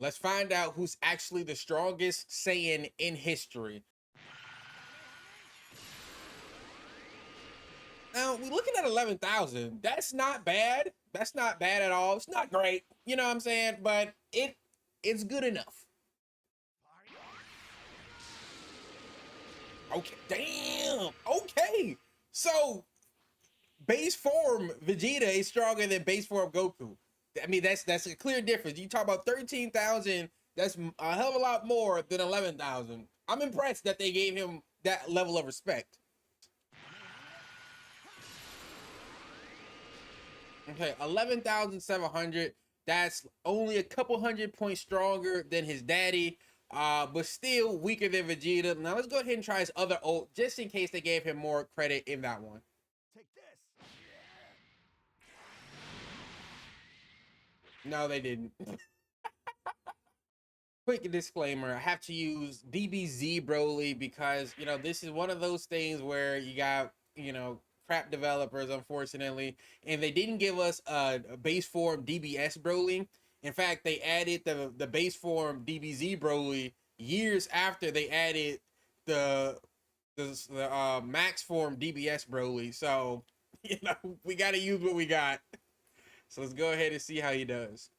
Let's find out who's actually the strongest Saiyan in history. Now, we're looking at 11,000. That's not bad. That's not bad at all. It's not great. You know what I'm saying? But it's good enough. Okay. Damn. Okay. So, base form Vegeta is stronger than base form Goku. I mean, that's a clear difference. You talk about 13,000, that's a hell of a lot more than 11,000. I'm impressed that they gave him that level of respect. Okay, 11,700. That's only a couple hundred points stronger than his daddy, but still weaker than Vegeta. Now let's go ahead and try his other ult, just in case they gave him more credit in that one. Take this. No, they didn't. Quick disclaimer, I have to use DBZ Broly because, you know, this is one of those things where you got, you know, crap developers, unfortunately, and they didn't give us a base form DBS Broly. In fact, they added the base form DBZ Broly years after they added the max form DBS Broly. So, you know, we got to use what we got. So let's go ahead and see how he does.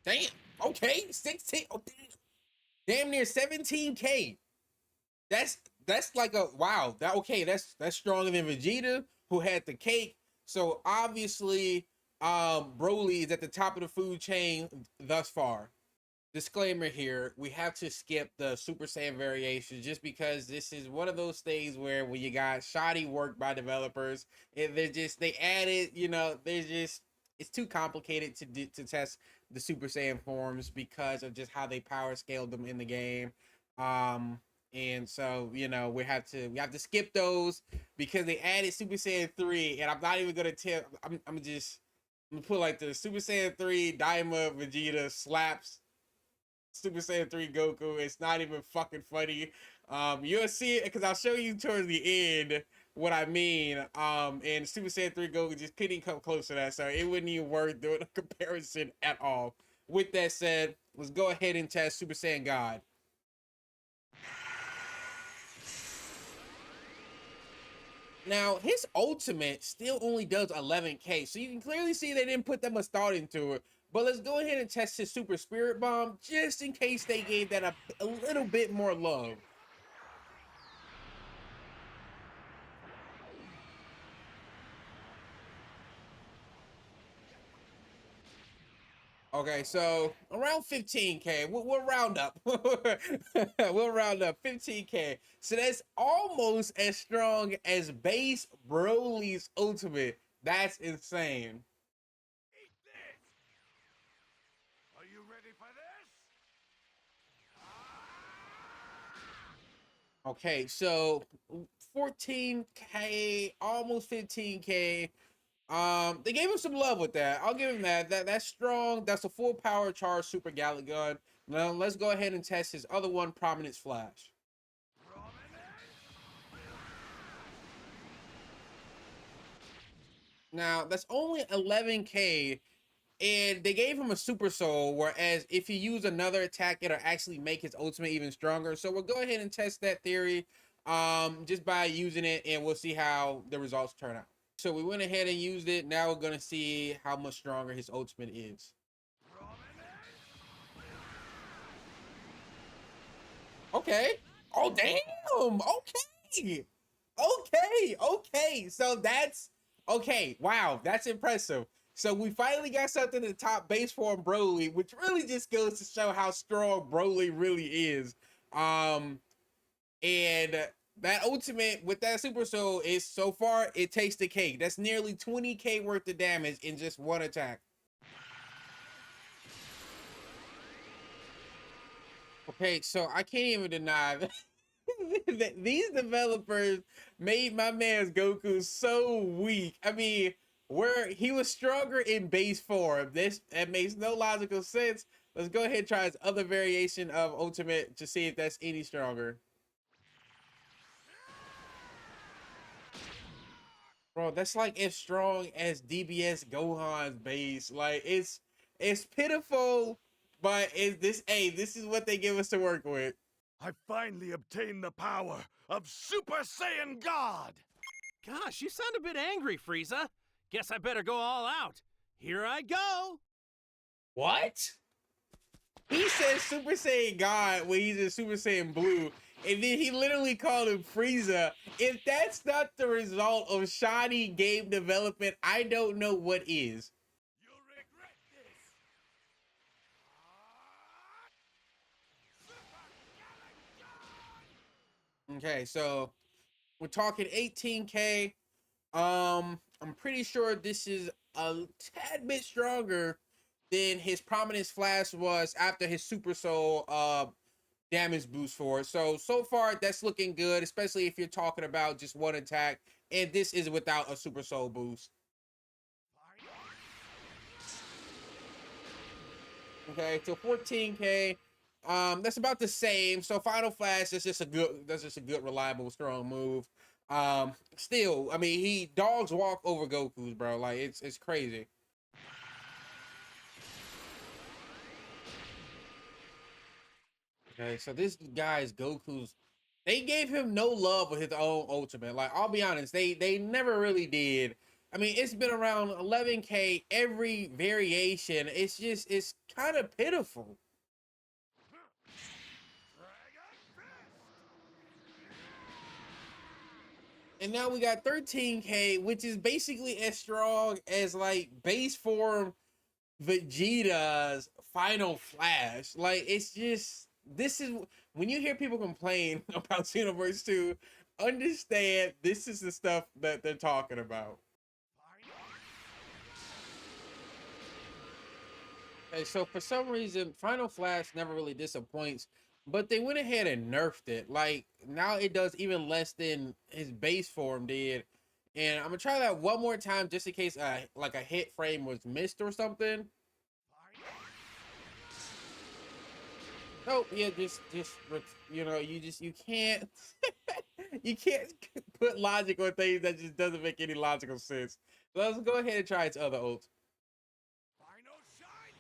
Damn. Okay. 16. Oh, damn near 17K. That's like a wow. That okay, that's stronger than Vegeta, who had the cake. So obviously, Broly is at the top of the food chain thus far. Disclaimer here, we have to skip the Super Saiyan variations just because this is one of those things where when you got shoddy work by developers, and they added, you know, it's too complicated to test the Super Saiyan forms because of just how they power scaled them in the game. And so, you know, we have to skip those because they added Super Saiyan 3, and I'm not even gonna tell. I'm gonna put like the Super Saiyan 3 Daima Vegeta slaps Super Saiyan 3 Goku. It's not even fucking funny. You'll see it because I'll show you towards the end what I mean. And Super Saiyan 3 Goku just couldn't come close to that, so it wouldn't even worth doing a comparison at all. With that said, let's go ahead and test Super Saiyan God. Now, his ultimate still only does 11K, so you can clearly see they didn't put that much thought into it. But let's go ahead and test his Super Spirit Bomb, just in case they gave that a little bit more love. Okay, so around 15K, we'll round up. We'll round up 15K. So that's almost as strong as base Broly's ultimate. That's insane. Are you ready for this? Okay, so 14K, almost 15K. They gave him some love with that. I'll give him that. That's strong. That's a full power charge Super Gallic gun. Now let's go ahead and test his other one, Prominence Flash. Now that's only 11K, and they gave him a Super Soul. Whereas if you use another attack, it'll actually make his ultimate even stronger. So we'll go ahead and test that theory, just by using it, and we'll see how the results turn out. So we went ahead and used it. Now we're gonna see how much stronger his ultimate is. Okay. Oh damn. Okay. Okay. So that's okay. Wow, that's impressive. So we finally got something to top base form Broly, which really just goes to show how strong Broly really is. And that ultimate with that Super Soul is so far it takes the cake. That's nearly 20K worth of damage in just one attack. Okay, so I can't even deny that these developers made my man's Goku so weak. I mean, where he was stronger in base form. That makes no logical sense. Let's go ahead and try his other variation of ultimate to see if that's any stronger. Bro, that's like as strong as DBS Gohan's base. Like it's pitiful, but it's this hey, this is what they give us to work with. I finally obtained the power of Super Saiyan God! Gosh, you sound a bit angry, Frieza. Guess I better go all out. Here I go! What? He says Super Saiyan God when he's in Super Saiyan Blue, and then he literally called him Frieza. If that's not the result of shoddy game development, I don't know what is. You'll regret this! Okay, so we're talking 18K. I'm pretty sure this is a tad bit stronger than his Prominence Flash was after his Super Soul damage boost for it. So far that's looking good, especially if you're talking about just one attack, and this is without a Super Soul boost. Okay, so 14K. That's about the same. So Final Flash is just a good, that's just a good, reliable, strong move. Still, I mean, he dogs walk over Goku's, bro. Like it's crazy. Okay, so this guy is Goku's. They gave him no love with his own ultimate. Like I'll be honest, they never really did. I mean, it's been around 11K every variation. It's just it's kind of pitiful. And now we got 13K, which is basically as strong as like base form Vegeta's Final Flash. Like it's just this is when you hear people complain about Xenoverse 2, understand this is the stuff that they're talking about. Okay, so for some reason, Final Flash never really disappoints, but they went ahead and nerfed it. Like now it does even less than his base form did. And I'm gonna try that one more time just in case like a hit frame was missed or something. Nope, yeah, just you know, you can't you can't put logic on things that just doesn't make any logical sense. So let's go ahead and try its other ult. Final shine!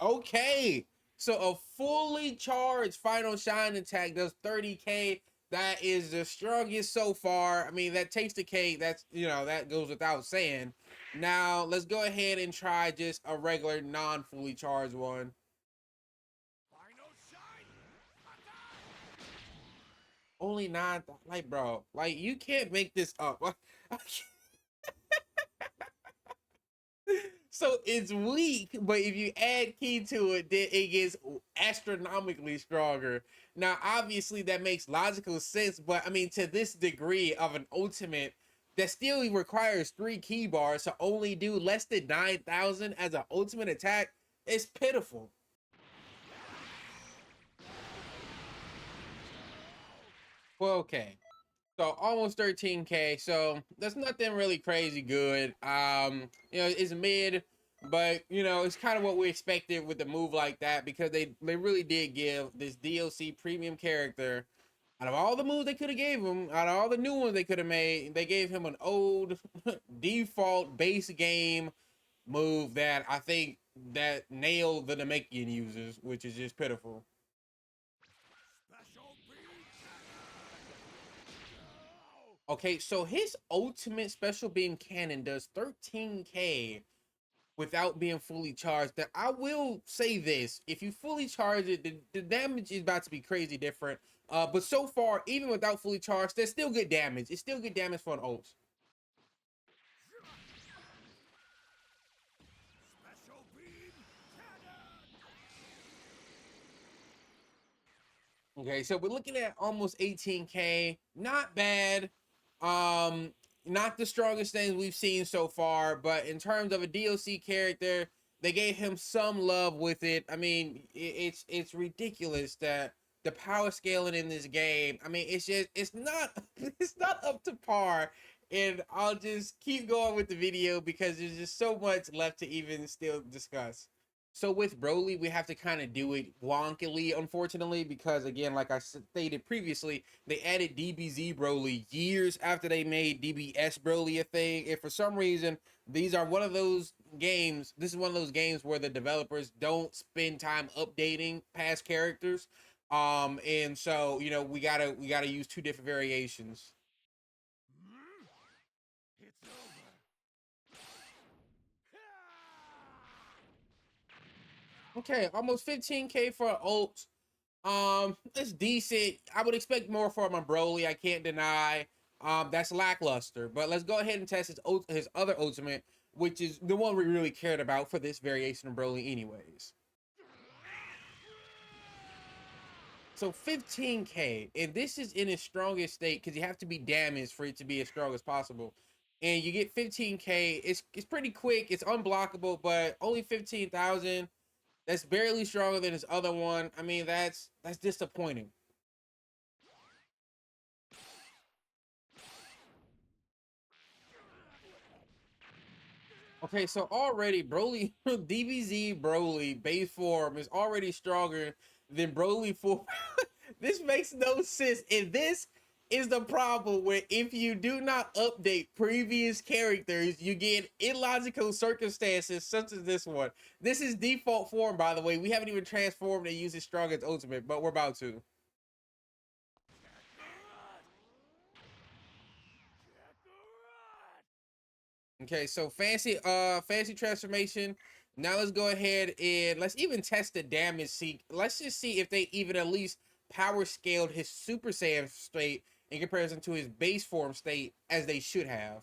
Okay, so a fully charged final shine attack does 30K. That is the strongest so far. I mean, that takes the cake. That's, you know, that goes without saying. Now let's go ahead and try just a regular non-fully charged one. Final shine! Only nine, like bro, like you can't make this up. So it's weak, but if you add key to it, then it gets astronomically stronger. Now, obviously, that makes logical sense, but I mean, to this degree of an ultimate, that still requires 3 key bars to only do less than 9,000 as an ultimate attack. It's pitiful. Well, okay. So almost 13K. So that's nothing really crazy good. You know, it's mid, but you know, it's kind of what we expected with the move like that because they really did give this DLC premium character out of all the moves they could have gave him, out of all the new ones they could have made, they gave him an old default base game move that I think that nailed the Namekian users, which is just pitiful. Special beam Okay, so his ultimate special beam cannon does 13K without being fully charged. That I will say this: if you fully charge it, the damage is about to be crazy different. But so far, even without fully charged, there's still good damage. It's still good damage for an ult. Special beam cannon! Okay, so we're looking at almost 18K. Not bad. Um, Not the strongest things we've seen so far, but in terms of a DLC character, they gave him some love with it. I mean, it's ridiculous that the power scaling in this game. I mean, it's just it's not it's not up to par. And I'll just keep going with the video because there's just so much left to even still discuss. So with Broly, we have to kind of do it wonkily, unfortunately, because again, like I stated previously, they added DBZ Broly years after they made DBS Broly a thing. And for some reason, these are one of those games. This is one of those games where the developers don't spend time updating past characters. And so we gotta use two different variations. It's over. Okay, almost 15K for ult. It's decent. I would expect more from a Broly. I can't deny. That's lackluster. But let's go ahead and test his other ultimate, which is the one we really cared about for this variation of Broly, anyways. So 15K, and this is in its strongest state because you have to be damaged for it to be as strong as possible. And you get 15K. It's pretty quick. It's unblockable, but only 15,000. That's barely stronger than his other one. I mean, that's disappointing. Okay, so already Broly DBZ Broly base form is already stronger than Broly full. This makes no sense, and this is the problem where if you do not update previous characters, you get illogical circumstances such as this one. This is default form, by the way. We haven't even transformed and used his strongest ultimate, but we're about to. Okay, so fancy transformation. Now let's go ahead and let's even test the damage. See, let's just see if they even at least power scaled his Super Saiyan state in comparison to his base form state as they should have.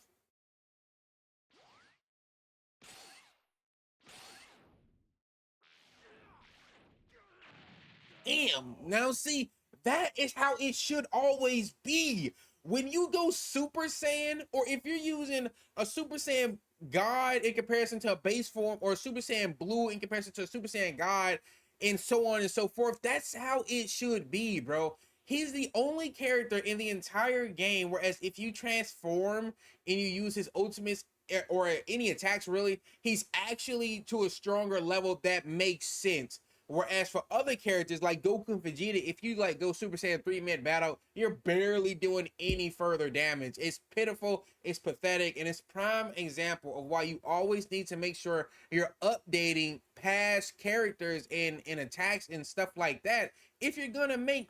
Damn. Now see, that is how it should always be. When you go Super Saiyan, or if you're using a Super Saiyan God in comparison to a base form, or a Super Saiyan Blue in comparison to a Super Saiyan God, and so on and so forth, that's how it should be, bro. He's the only character in the entire game, whereas if you transform and you use his ultimates or any attacks, really, he's actually to a stronger level that makes sense. Whereas for other characters like Goku and Vegeta, if you like go Super Saiyan 3-man battle, you're barely doing any further damage. It's pitiful, it's pathetic, and it's prime example of why you always need to make sure you're updating past characters and attacks and stuff like that if you're gonna make,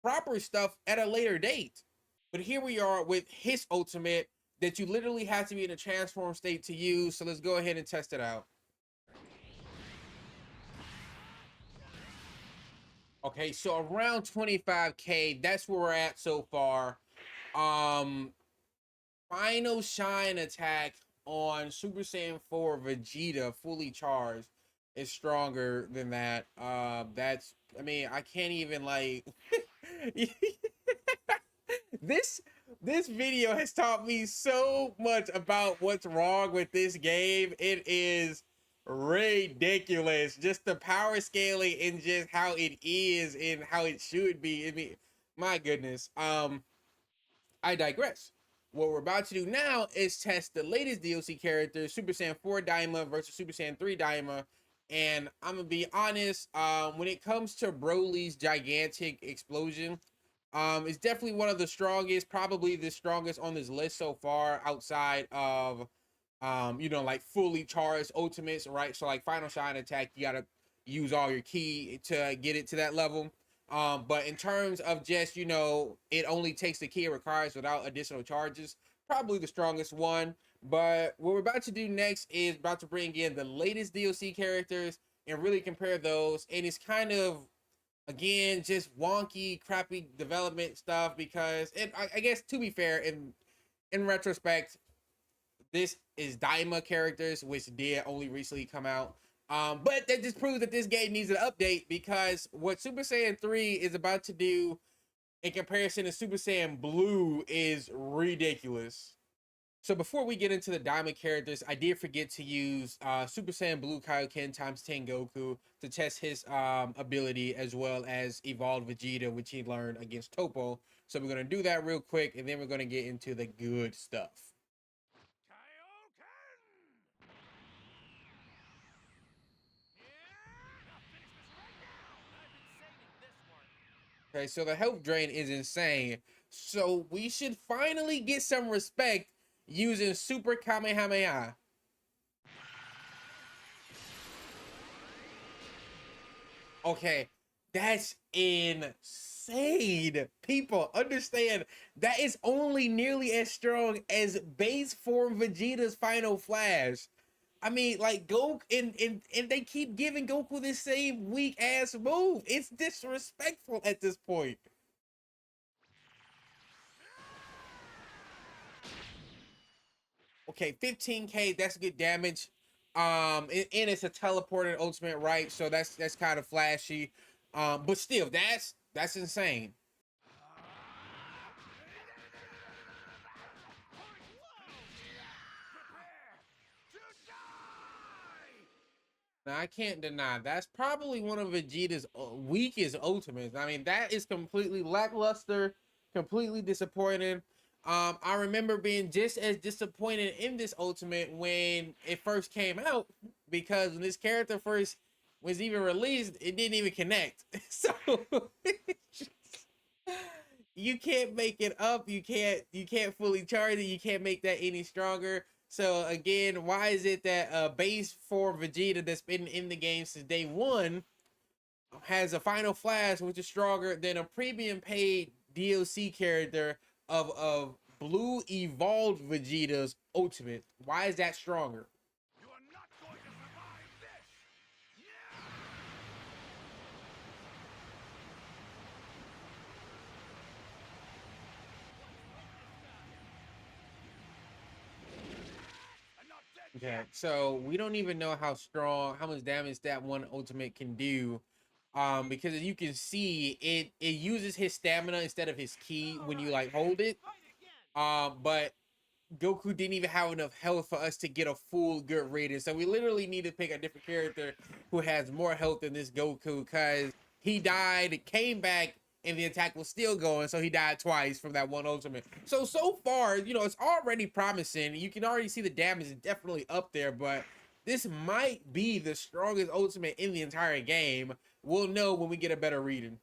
proper stuff at a later date. But here we are with his ultimate that you literally have to be in a transform state to use. So let's go ahead and test it out. Okay, so around 25K, that's where we're at so far. Um, Final Shine attack on Super Saiyan 4 Vegeta fully charged is stronger than that. I mean, I can't even like this this video has taught me so much about what's wrong with this game. It is ridiculous. Just the power scaling and just how it is and how it should be. I mean, my goodness. I digress. What we're about to do now is test the latest DLC character, Super Saiyan 4 Daima versus Super Saiyan 3 Daima. And I'm gonna be honest, when it comes to Broly's gigantic explosion, it's definitely one of the strongest, probably the strongest on this list so far, outside of like fully charged ultimates, right? So like Final Shine attack, you gotta use all your ki to get it to that level. But in terms of just, it only takes the ki it requires without additional charges, probably the strongest one. But what we're about to do next is about to bring in the latest DLC characters and really compare those. And it's kind of, again, just wonky, crappy development stuff because I guess to be fair, in retrospect, this is Daima characters, which did only recently come out. But that just proves that this game needs an update because what Super Saiyan 3 is about to do in comparison to Super Saiyan Blue is ridiculous. So before we get into the Diamond characters, I did forget to use Super Saiyan Blue Kaioken times 10 Goku to test his ability as well as Evolved Vegeta, which he learned against Topo. So we're going to do that real quick and then we're going to get into the good stuff. Okay, so the health drain is insane. So we should finally get some respect using Super Kamehameha. Okay, that's insane. People understand that is only nearly as strong as base form Vegeta's final flash. I mean, like Goku, and they keep giving Goku this same weak ass move. It's disrespectful at this point. Okay, 15K, that's good damage. And it's a teleported ultimate, right? So that's kind of flashy. But still, that's insane. Now I can't deny that's probably one of Vegeta's weakest ultimates. I mean, that is completely lackluster, completely disappointing. I remember being just as disappointed in this ultimate when it first came out because when this character first was even released, it didn't even connect. So you can't make it up. You can't fully charge it. You can't make that any stronger. So again, why is it that base for Vegeta that's been in the game since day one has a final flash which is stronger than a premium paid DLC character of blue evolved Vegeta's ultimate? Why is that stronger? You are not going to survive this! I'm not dead Okay, yet! so we don't even know how strong, how much damage that one ultimate can do. Because as you can see, it uses his stamina instead of his ki when you like hold it. But Goku didn't even have enough health for us to get a full good rating. So we literally need to pick a different character who has more health than this Goku because he died, came back, and the attack was still going. So he died twice from that one ultimate. So far, it's already promising. You can already see the damage is definitely up there, but this might be the strongest ultimate in the entire game. We'll know when we get a better reading.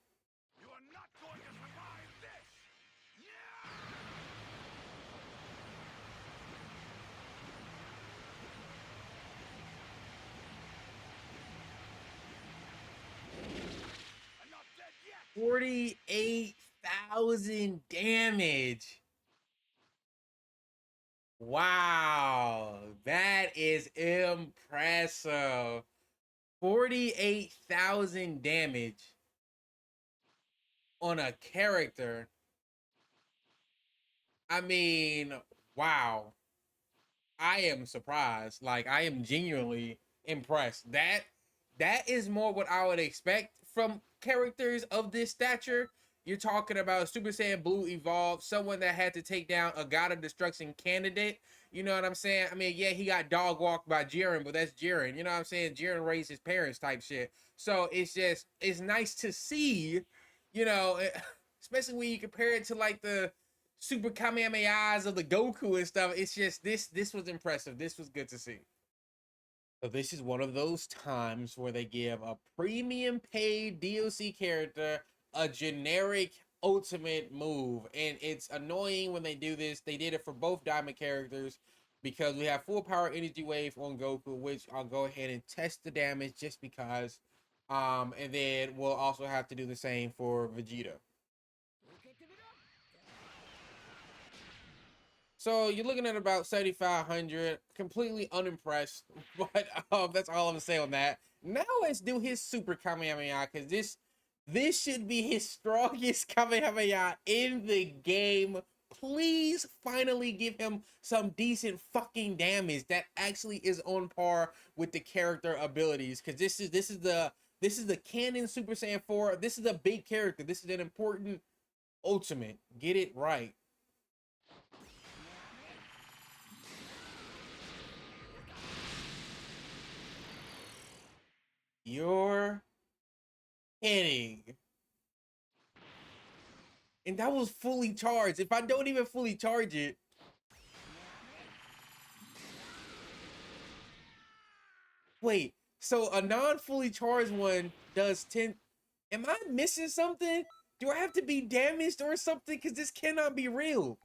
You are not going to survive this! 48,000 damage. Wow, that is impressive. 48,000 damage on a character. I mean, wow. I am surprised. Like I am genuinely impressed. That is more what I would expect from characters of this stature. You're talking about Super Saiyan Blue evolved, someone that had to take down a God of Destruction candidate. You know what I'm saying? I mean, yeah, he got dog walked by Jiren, but that's Jiren. You know what I'm saying? Jiren raised his parents type shit. So it's nice to see, you know, especially when you compare it to like the Super Kamehamehas of the Goku and stuff. It's just this was impressive. This was good to see. So this is one of those times where they give a premium paid DLC character a generic ultimate move. And it's annoying when they do this. They did it for both Diamond characters because we have full power energy wave on Goku, which I'll go ahead and test the damage just because. And then we'll also have to do the same for Vegeta. So you're looking at about 7,500. Completely unimpressed, but that's all I'm gonna say on that. Now let's do his Super Kamehameha because this should be his strongest Kamehameha in the game. Please finally give him some decent fucking damage that actually is on par with the character abilities. Because this is the canon Super Saiyan 4. This is a big character. This is an important ultimate. Get it right. You're kidding. And that was fully charged. If I don't even fully charge it. Wait, so a non-fully charged one does 10. Am I missing something? Do I have to be damaged or something? Because this cannot be real.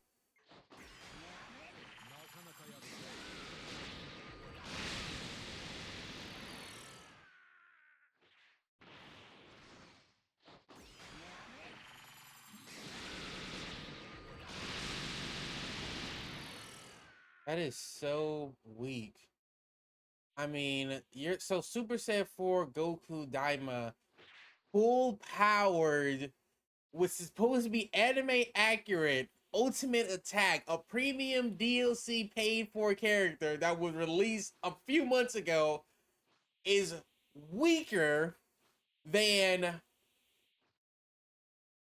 That is so weak. I mean, you're so Super Saiyan 4 Goku Daima full powered was supposed to be anime accurate ultimate attack, a premium DLC paid for character that was released a few months ago, is weaker than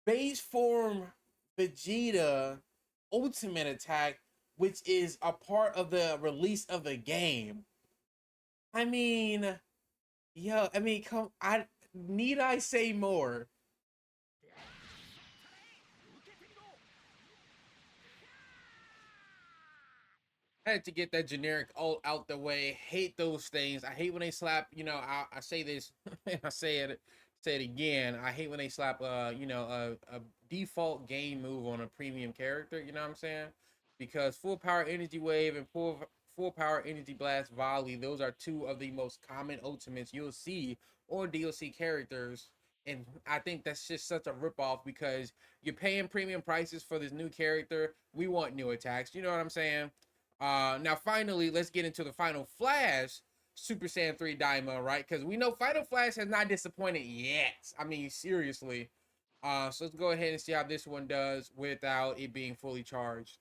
base form Vegeta ultimate attack, which is a part of the release of the game. I mean, yeah, I mean, come, I need I say more? I had to get that generic all out the way. Hate those things. I hate when they slap. You know, I say this, I say it again. I hate when they slap, a default game move on a premium character. You know what I'm saying? Because full power energy wave and full power energy blast volley. Those are two of the most common ultimates you'll see on DLC characters. And I think that's just such a ripoff because you're paying premium prices for this new character. We want new attacks. You know what I'm saying? Now finally, let's get into the Final Flash Super Saiyan 3 Daima, right? Because we know Final Flash has not disappointed yet. I mean, seriously. So let's go ahead and see how this one does without it being fully charged.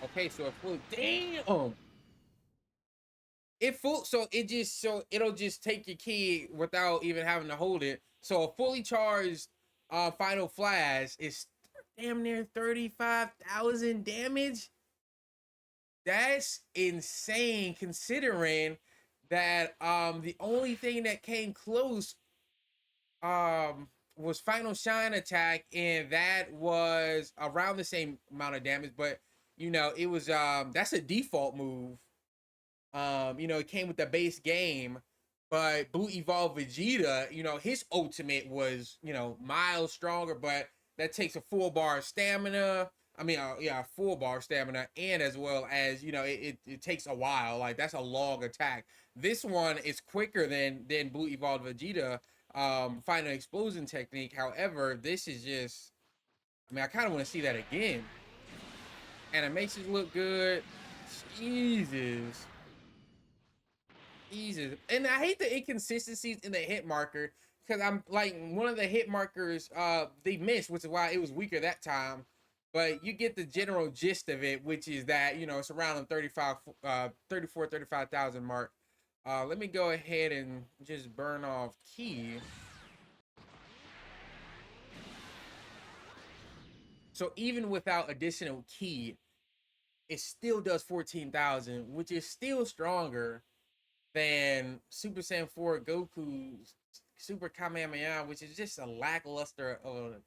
Okay, so it fully, damn. It full, so it just, so it'll just take your key without even having to hold it. So a fully charged Final Flash is damn near 35,000 damage. That's insane considering that the only thing that came close was Final Shine Attack, and that was around the same amount of damage, but you know, it was that's a default move. You know, it came with the base game, but Blue Evolved Vegeta, you know, his ultimate was, you know, miles stronger, but that takes a full bar of stamina. I mean, yeah, full bar stamina, and as well as, you know, it takes a while. Like, that's a long attack. This one is quicker than Blue Evolved Vegeta, Final Explosion technique. However, this is just, I mean, I kind of want to see that again. Animations look good. Jesus. Jesus. And I hate the inconsistencies in the hit marker because I'm like one of the hit markers they missed, which is why it was weaker that time. But you get the general gist of it, which is that, you know, it's around the 35,000 mark. Let me go ahead and just burn off key. So even without additional key, it still does 14,000, which is still stronger than Super Saiyan 4 Goku's Super Kamehameha, which is just a lackluster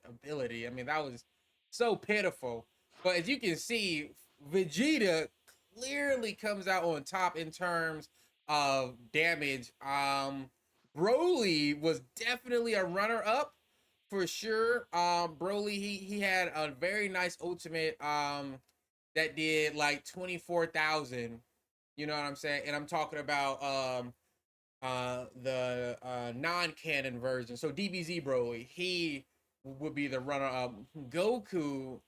ability. I mean, that was so pitiful. But as you can see, Vegeta clearly comes out on top in terms of damage. Broly was definitely a runner-up for sure. Broly, he had a very nice ultimate that did like 24,000. You know what I'm saying? And I'm talking about the non-canon version. So DBZ Broly, he would be the runner up. Goku,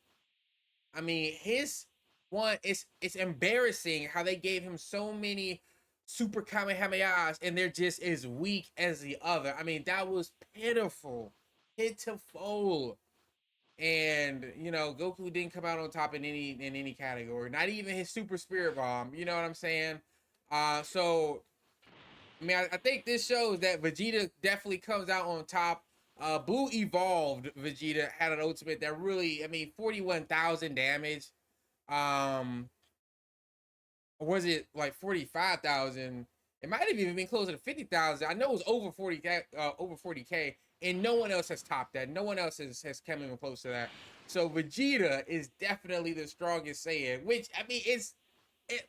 I mean, his one, it's embarrassing how they gave him so many super Kamehamehas and they're just as weak as the other. I mean, that was pitiful. Pitiful. And you know, Goku didn't come out on top in any category, not even his super spirit bomb. You know what I'm saying? So I mean, I think this shows that Vegeta definitely comes out on top. Blue Evolved Vegeta had an ultimate that really, I mean, 41,000 damage. Um, or was it like 45,000? It might have even been closer to 50,000. I know it was over 40k, over 40k, and no one else has topped that. No one else has come even close to that. So Vegeta is definitely the strongest Saiyan, which I mean,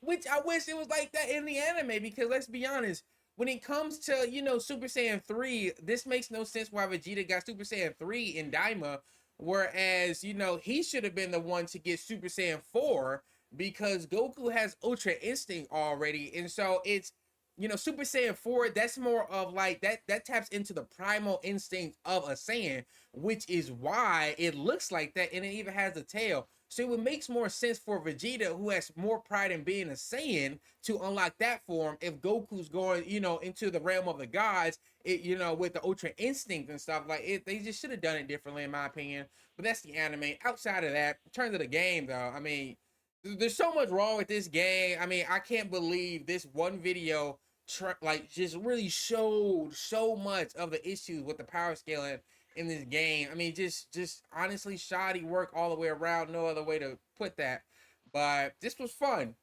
which I wish it was like that in the anime because let's be honest, when it comes to, you know, Super Saiyan 3, this makes no sense why Vegeta got Super Saiyan 3 in Daima, whereas, you know, he should have been the one to get Super Saiyan 4 because Goku has Ultra Instinct already. And so it's, you know, Super Saiyan 4, that's more of like that taps into the primal instinct of a Saiyan, which is why it looks like that, and it even has a tail. So it makes more sense for Vegeta, who has more pride in being a Saiyan, to unlock that form if Goku's going, you know, into the realm of the gods, you know, with the Ultra Instinct and stuff. Like, they just should have done it differently, in my opinion. But that's the anime. Outside of that, in terms of the game, though, I mean, there's so much wrong with this game. I mean, I can't believe this one video like just really showed so much of the issues with the power scaling in this game. I mean, just honestly shoddy work all the way around. No other way to put that. But this was fun.